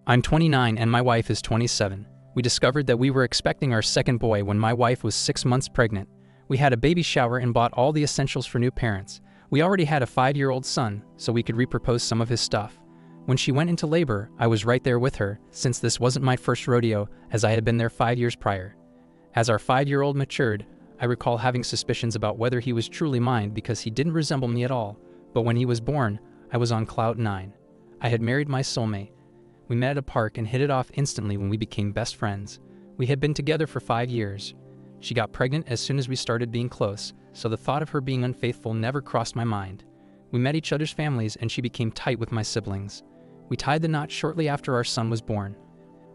I'm 29 and my wife is 27. We discovered that we were expecting our second boy when my wife was 6 months pregnant. We had a baby shower and bought all the essentials for new parents. We already had a 5-year-old son, so we could repurpose some of his stuff. When she went into labor, I was right there with her, since this wasn't my first rodeo, as I had been there 5 years prior. As our 5-year-old matured, I recall having suspicions about whether he was truly mine because he didn't resemble me at all, but when he was born, I was on cloud 9. I had married my soulmate. We met at a park and hit it off instantly when we became best friends. We had been together for 5 years. She got pregnant as soon as we started being close, so the thought of her being unfaithful never crossed my mind. We met each other's families and she became tight with my siblings. We tied the knot shortly after our son was born.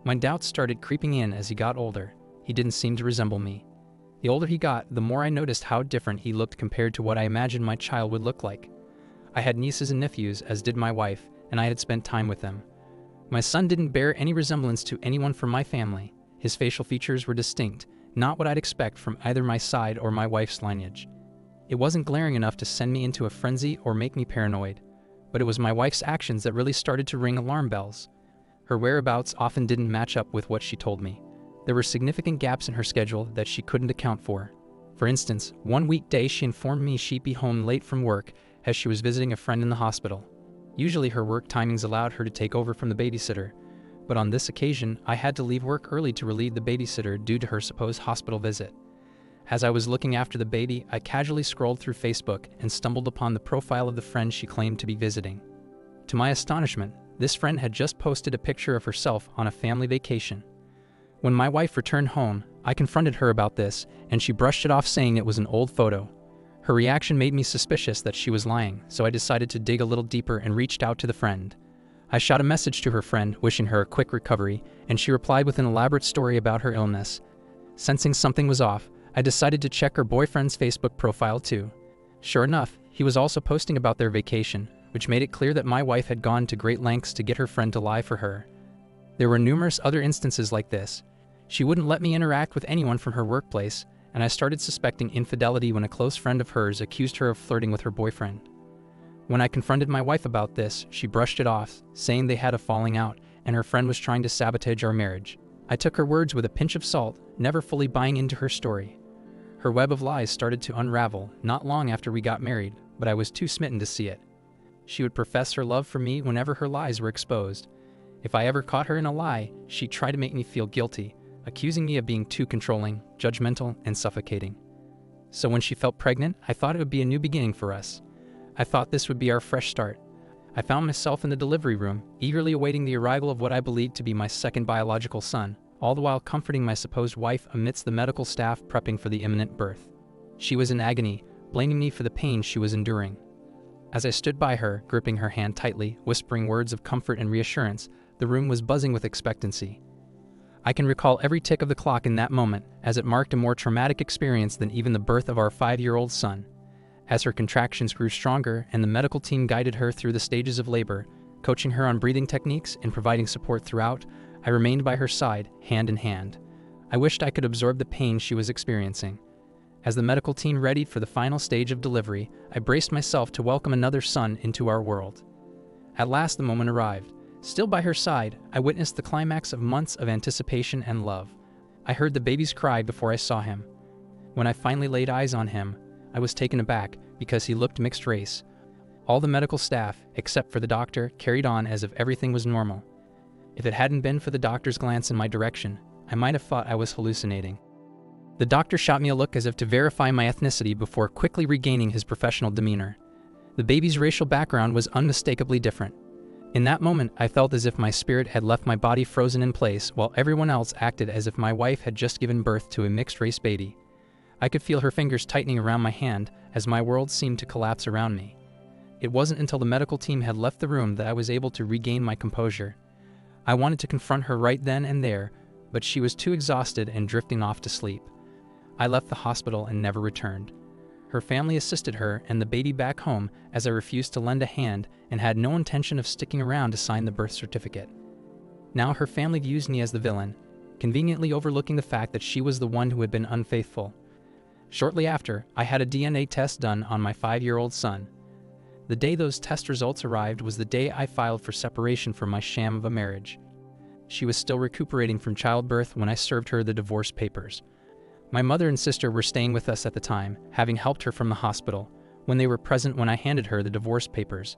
My doubts started creeping in as he got older. He didn't seem to resemble me. The older he got, the more I noticed how different he looked compared to what I imagined my child would look like. I had nieces and nephews, as did my wife, and I had spent time with them. My son didn't bear any resemblance to anyone from my family. His facial features were distinct, not what I'd expect from either my side or my wife's lineage. It wasn't glaring enough to send me into a frenzy or make me paranoid, but it was my wife's actions that really started to ring alarm bells. Her whereabouts often didn't match up with what she told me. There were significant gaps in her schedule that she couldn't account for. For instance, one weekday she informed me she'd be home late from work as she was visiting a friend in the hospital. Usually her work timings allowed her to take over from the babysitter, but on this occasion I had to leave work early to relieve the babysitter due to her supposed hospital visit. As I was looking after the baby, I casually scrolled through Facebook and stumbled upon the profile of the friend she claimed to be visiting. To my astonishment, this friend had just posted a picture of herself on a family vacation. When my wife returned home, I confronted her about this, and she brushed it off saying it was an old photo. Her reaction made me suspicious that she was lying, so I decided to dig a little deeper and reached out to the friend. I shot a message to her friend, wishing her a quick recovery, and she replied with an elaborate story about her illness. Sensing something was off, I decided to check her boyfriend's Facebook profile too. Sure enough, he was also posting about their vacation, which made it clear that my wife had gone to great lengths to get her friend to lie for her. There were numerous other instances like this. She wouldn't let me interact with anyone from her workplace, and I started suspecting infidelity when a close friend of hers accused her of flirting with her boyfriend. When I confronted my wife about this, she brushed it off, saying they had a falling out and her friend was trying to sabotage our marriage. I took her words with a pinch of salt, never fully buying into her story. Her web of lies started to unravel not long after we got married, but I was too smitten to see it. She would profess her love for me whenever her lies were exposed. If I ever caught her in a lie, she'd try to make me feel guilty, accusing me of being too controlling, judgmental, and suffocating. So when she felt pregnant, I thought it would be a new beginning for us. I thought this would be our fresh start. I found myself in the delivery room, eagerly awaiting the arrival of what I believed to be my second biological son, all the while comforting my supposed wife amidst the medical staff prepping for the imminent birth. She was in agony, blaming me for the pain she was enduring. As I stood by her, gripping her hand tightly, whispering words of comfort and reassurance, the room was buzzing with expectancy. I can recall every tick of the clock in that moment, as it marked a more traumatic experience than even the birth of our 5-year-old son. As her contractions grew stronger and the medical team guided her through the stages of labor, coaching her on breathing techniques and providing support throughout, I remained by her side, hand in hand. I wished I could absorb the pain she was experiencing. As the medical team readied for the final stage of delivery, I braced myself to welcome another son into our world. At last the moment arrived. Still by her side, I witnessed the climax of months of anticipation and love. I heard the baby's cry before I saw him. When I finally laid eyes on him, I was taken aback because he looked mixed race. All the medical staff, except for the doctor, carried on as if everything was normal. If it hadn't been for the doctor's glance in my direction, I might have thought I was hallucinating. The doctor shot me a look as if to verify my ethnicity before quickly regaining his professional demeanor. The baby's racial background was unmistakably different. In that moment, I felt as if my spirit had left my body frozen in place while everyone else acted as if my wife had just given birth to a mixed-race baby. I could feel her fingers tightening around my hand as my world seemed to collapse around me. It wasn't until the medical team had left the room that I was able to regain my composure. I wanted to confront her right then and there, but she was too exhausted and drifting off to sleep. I left the hospital and never returned. Her family assisted her and the baby back home as I refused to lend a hand and had no intention of sticking around to sign the birth certificate. Now her family views me as the villain, conveniently overlooking the fact that she was the one who had been unfaithful. Shortly after, I had a DNA test done on my 5-year-old son. The day those test results arrived was the day I filed for separation from my sham of a marriage. She was still recuperating from childbirth when I served her the divorce papers. My mother and sister were staying with us at the time, having helped her from the hospital, when they were present when I handed her the divorce papers.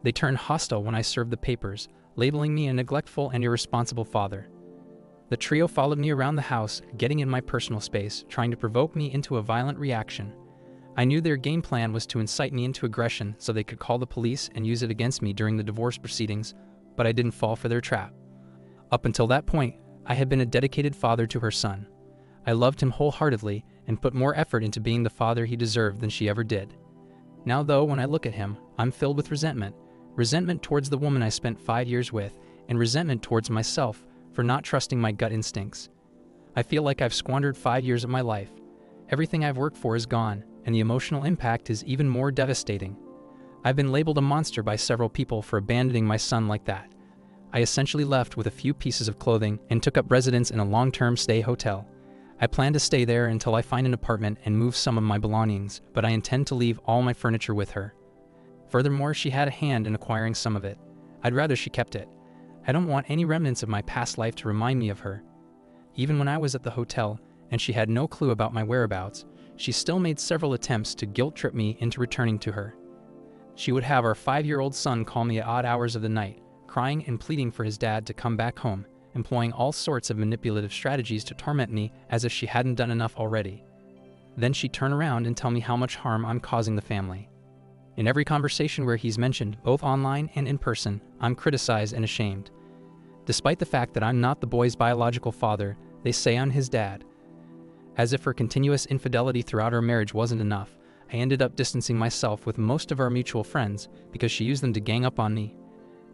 They turned hostile when I served the papers, labeling me a neglectful and irresponsible father. The trio followed me around the house, getting in my personal space, trying to provoke me into a violent reaction. I knew their game plan was to incite me into aggression so they could call the police and use it against me during the divorce proceedings, but I didn't fall for their trap. Up until that point, I had been a dedicated father to her son. I loved him wholeheartedly and put more effort into being the father he deserved than she ever did. Now though, when I look at him, I'm filled with resentment. Resentment towards the woman I spent 5 years with, and resentment towards myself for not trusting my gut instincts. I feel like I've squandered 5 years of my life. Everything I've worked for is gone, and the emotional impact is even more devastating. I've been labeled a monster by several people for abandoning my son like that. I essentially left with a few pieces of clothing and took up residence in a long-term stay hotel. I plan to stay there until I find an apartment and move some of my belongings, but I intend to leave all my furniture with her. Furthermore, she had a hand in acquiring some of it. I'd rather she kept it. I don't want any remnants of my past life to remind me of her. Even when I was at the hotel, and she had no clue about my whereabouts, she still made several attempts to guilt-trip me into returning to her. She would have our 5-year-old son call me at odd hours of the night, crying and pleading for his dad to come back home, employing all sorts of manipulative strategies to torment me as if she hadn't done enough already. Then she'd turn around and tell me how much harm I'm causing the family. In every conversation where he's mentioned, both online and in person, I'm criticized and ashamed. Despite the fact that I'm not the boy's biological father, they say I'm his dad. As if her continuous infidelity throughout our marriage wasn't enough, I ended up distancing myself with most of our mutual friends because she used them to gang up on me.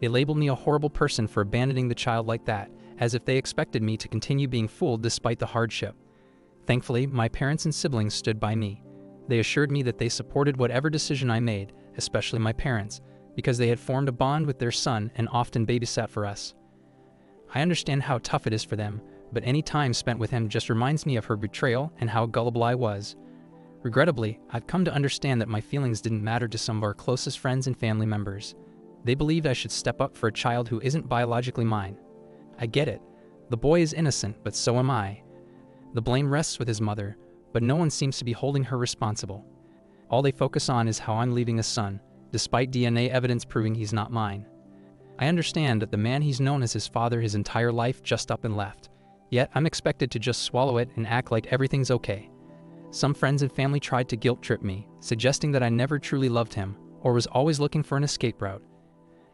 They labeled me a horrible person for abandoning the child like that, as if they expected me to continue being fooled despite the hardship. Thankfully, my parents and siblings stood by me. They assured me that they supported whatever decision I made, especially my parents, because they had formed a bond with their son and often babysat for us. I understand how tough it is for them, but any time spent with him just reminds me of her betrayal and how gullible I was. Regrettably, I've come to understand that my feelings didn't matter to some of our closest friends and family members. They believed I should step up for a child who isn't biologically mine. I get it. The boy is innocent, but so am I. The blame rests with his mother, but no one seems to be holding her responsible. All they focus on is how I'm leaving a son, despite DNA evidence proving he's not mine. I understand that the man he's known as his father his entire life just up and left, yet I'm expected to just swallow it and act like everything's okay. Some friends and family tried to guilt-trip me, suggesting that I never truly loved him, or was always looking for an escape route.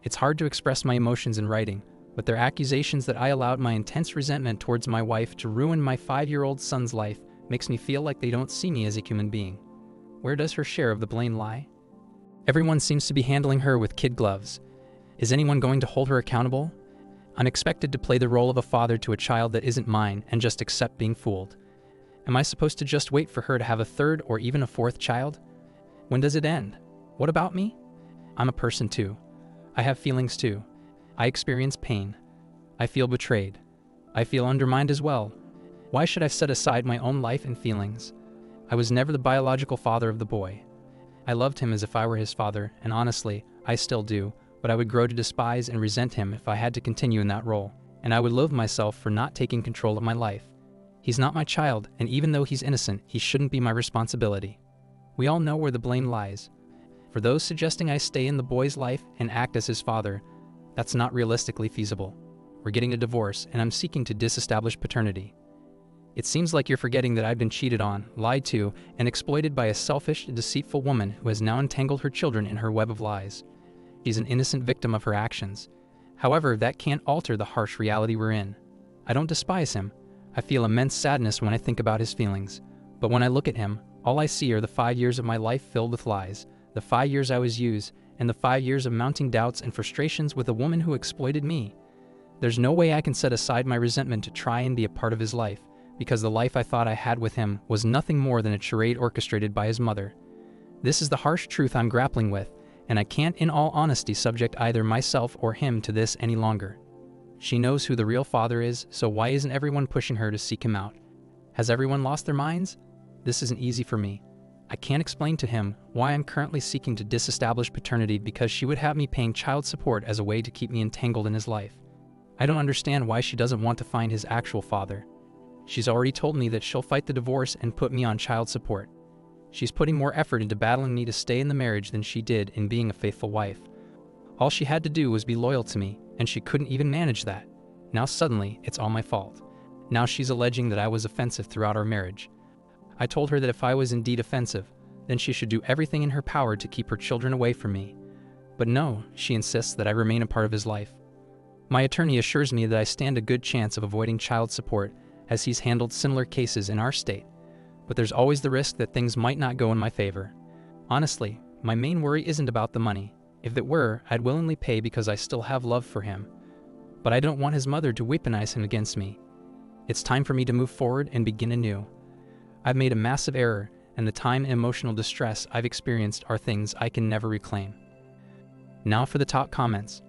It's hard to express my emotions in writing, but their accusations that I allowed my intense resentment towards my wife to ruin my 5-year-old son's life makes me feel like they don't see me as a human being. Where does her share of the blame lie? Everyone seems to be handling her with kid gloves. Is anyone going to hold her accountable? I'm expected to play the role of a father to a child that isn't mine and just accept being fooled. Am I supposed to just wait for her to have a third or even a fourth child? When does it end? What about me? I'm a person too. I have feelings too. I experience pain. I feel betrayed. I feel undermined as well. Why should I set aside my own life and feelings? I was never the biological father of the boy. I loved him as if I were his father, and honestly, I still do, but I would grow to despise and resent him if I had to continue in that role, and I would loathe myself for not taking control of my life. He's not my child, and even though he's innocent, he shouldn't be my responsibility. We all know where the blame lies. For those suggesting I stay in the boy's life and act as his father, that's not realistically feasible. We're getting a divorce, and I'm seeking to disestablish paternity. It seems like you're forgetting that I've been cheated on, lied to, and exploited by a selfish and deceitful woman who has now entangled her children in her web of lies. She's an innocent victim of her actions. However, that can't alter the harsh reality we're in. I don't despise him. I feel immense sadness when I think about his feelings. But when I look at him, all I see are the 5 years of my life filled with lies, the 5 years I was used, and the 5 years of mounting doubts and frustrations with a woman who exploited me. There's no way I can set aside my resentment to try and be a part of his life, because the life I thought I had with him was nothing more than a charade orchestrated by his mother. This is the harsh truth I'm grappling with, and I can't in all honesty subject either myself or him to this any longer. She knows who the real father is, so why isn't everyone pushing her to seek him out? Has everyone lost their minds? This isn't easy for me. I can't explain to him why I'm currently seeking to disestablish paternity because she would have me paying child support as a way to keep me entangled in his life. I don't understand why she doesn't want to find his actual father. She's already told me that she'll fight the divorce and put me on child support. She's putting more effort into battling me to stay in the marriage than she did in being a faithful wife. All she had to do was be loyal to me, and she couldn't even manage that. Now suddenly, it's all my fault. Now she's alleging that I was offensive throughout our marriage. I told her that if I was indeed offensive, then she should do everything in her power to keep her children away from me. But no, she insists that I remain a part of his life. My attorney assures me that I stand a good chance of avoiding child support, as he's handled similar cases in our state. But there's always the risk that things might not go in my favor. Honestly, my main worry isn't about the money. If it were, I'd willingly pay because I still have love for him. But I don't want his mother to weaponize him against me. It's time for me to move forward and begin anew. I've made a massive error, and the time and emotional distress I've experienced are things I can never reclaim. Now for the top comments.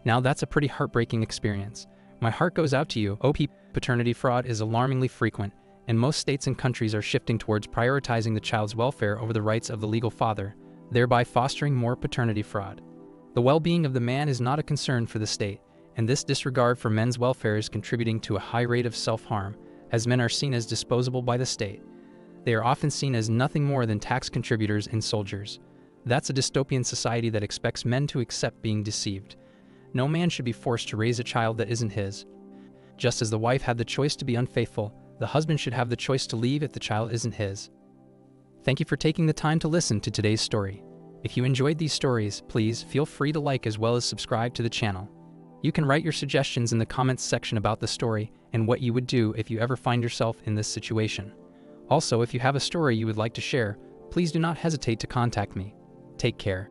Now that's a pretty heartbreaking experience. My heart goes out to you. OP. Paternity fraud is alarmingly frequent, and most states and countries are shifting towards prioritizing the child's welfare over the rights of the legal father, thereby fostering more paternity fraud. The well-being of the man is not a concern for the state, and this disregard for men's welfare is contributing to a high rate of self-harm, as men are seen as disposable by the state. They are often seen as nothing more than tax contributors and soldiers. That's a dystopian society that expects men to accept being deceived. No man should be forced to raise a child that isn't his. Just as the wife had the choice to be unfaithful, the husband should have the choice to leave if the child isn't his. Thank you for taking the time to listen to today's story. If you enjoyed these stories, please feel free to like as well as subscribe to the channel. You can write your suggestions in the comments section about the story and what you would do if you ever find yourself in this situation. Also, if you have a story you would like to share, please do not hesitate to contact me. Take care.